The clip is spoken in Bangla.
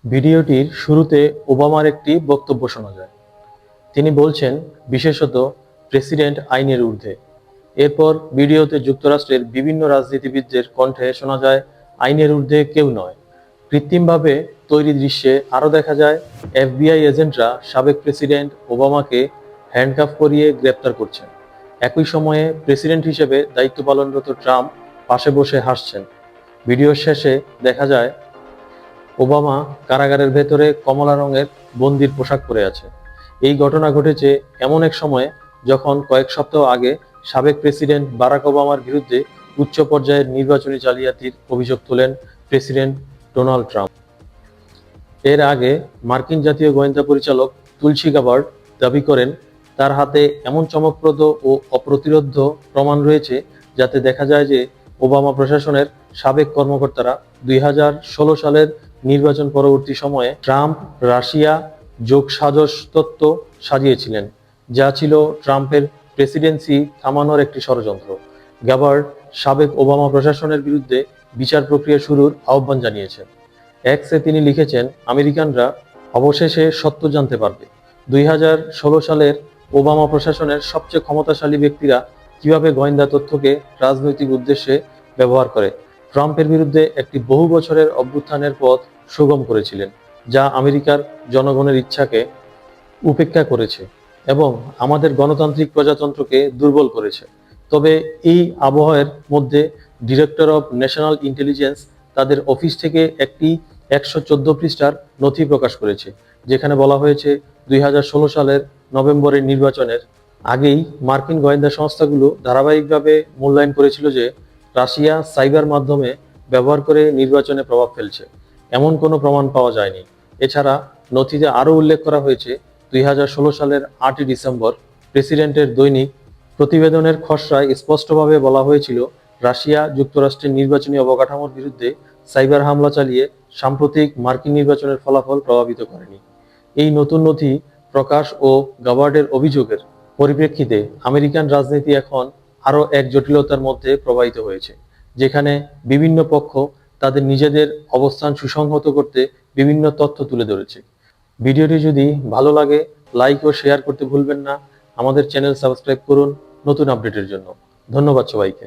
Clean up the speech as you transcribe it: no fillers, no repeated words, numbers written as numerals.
ভিডিওটির শুরুতে ওবামার একটি বক্তব্য শোনা যায়। তিনি বলছেন, বিশেষত প্রেসিডেন্ট আইনের ঊর্ধ্বে। এরপর ভিডিওতে যুক্তরাষ্ট্রের বিভিন্ন রাজনীতিবিদদের কণ্ঠে শোনা যায়, আইনের ঊর্ধ্বে কেউ নয়। কৃত্রিমভাবে তৈরি দৃশ্যে আরও দেখা যায় এফবিআই এজেন্টরা সাবেক প্রেসিডেন্ট ওবামাকে হ্যান্ডকাফ করিয়ে গ্রেপ্তার করছেন। একই সময়ে প্রেসিডেন্ট হিসেবে দায়িত্ব পালনরত ট্রাম্প পাশে বসে হাসছেন। ভিডিওর শেষে দেখা যায় ওবামা কারাগারের ভেতরে কমলা রঙের বন্দির পোশাক পরে আছে। এই ঘটনা ঘটেছে এমন এক সময়ে যখন কয়েক সপ্তাহ আগে সাবেক প্রেসিডেন্ট বারাক ওবামার বিরুদ্ধে উচ্চ পর্যায়ের নির্বাচনী জালিয়াতির অভিযোগ তোলেন প্রেসিডেন্ট ডোনাল্ড ট্রাম্প। এর আগে মার্কিন জাতীয় গোয়েন্দা পরিচালক তুলসী গাবার্ড দাবি করেন, তার হাতে এমন চমকপ্রদ ও অপ্রতিরোধ্য প্রমাণ রয়েছে যাতে দেখা যায় যে ওবামা প্রশাসনের সাবেক কর্মকর্তারা 2016 সালের নির্বাচন পরবর্তী সময়ে ট্রাম্প রাশিয়া যোগসাজশ তত্ত্ব সাজিয়েছিলেন, যা ছিল ট্রাম্পের প্রেসিডেন্সি থামানোর একটি ষড়যন্ত্র। গাবার্ড সাবেক ওবামা প্রশাসনের বিরুদ্ধে বিচার প্রক্রিয়া শুরুর আহ্বান জানিয়েছেন। এক্সে তিনি লিখেছেন, আমেরিকানরা অবশেষে সত্য জানতে পারবে 2016 সালের ওবামা প্রশাসনের সবচেয়ে ক্ষমতাশালী ব্যক্তিরা কিভাবে গোয়েন্দা তথ্যকে রাজনৈতিক উদ্দেশ্যে ব্যবহার করে ট্রাম্পের বিরুদ্ধে একটি বহু বছরের অভ্যুত্থানের পথ সুগম করেছিলেন, যা আমেরিকার জনগণের ইচ্ছাকে উপেক্ষা করেছে এবং আমাদের গণতান্ত্রিক প্রজাতন্ত্রকে দুর্বল করেছে। তবে এই আবহের মধ্যে ডিরেক্টর অব ন্যাশনাল ইন্টেলিজেন্স তাদের অফিস থেকে একটি 114 পৃষ্ঠার নথি প্রকাশ করেছে, যেখানে বলা হয়েছে 2016 সালের নভেম্বরের নির্বাচনের আগেই মার্কিন গোয়েন্দা সংস্থাগুলো ধারাবাহিকভাবে মূল্যায়ন করেছিল যে রাশিয়া সাইবার মাধ্যমে ব্যবহার করে নির্বাচনে প্রভাব ফেলছে। এমন কোনো প্রমাণ পাওয়া যায়নি। এছাড়া নথিতে আরও উল্লেখ করা হয়েছে 2016 সালের 8ই ডিসেম্বর প্রেসিডেন্টের দৈনিক প্রতিবেদনের খসড়ায় স্পষ্টভাবে বলা হয়েছিল, রাশিয়া যুক্তরাষ্ট্রের নির্বাচনী অবকাঠামোর বিরুদ্ধে সাইবার হামলা চালিয়ে সাম্প্রতিক মার্কিন নির্বাচনের ফলাফল প্রভাবিত করেনি। এই নতুন নথি প্রকাশ ও গাবার্ডের অভিযোগের পরিপ্রেক্ষিতে আমেরিকান রাজনীতি এখন আরও এক জটিলতার মধ্যে প্রবাহিত হয়েছে, যেখানে বিভিন্ন পক্ষ তাদের নিজেদের অবস্থান সুসংহত করতে বিভিন্ন তথ্য তুলে ধরেছে। ভিডিওটি যদি ভালো লাগে লাইক ও শেয়ার করতে ভুলবেন না। আমাদের চ্যানেল সাবস্ক্রাইব করুন নতুন আপডেটের জন্য। ধন্যবাদ সবাইকে।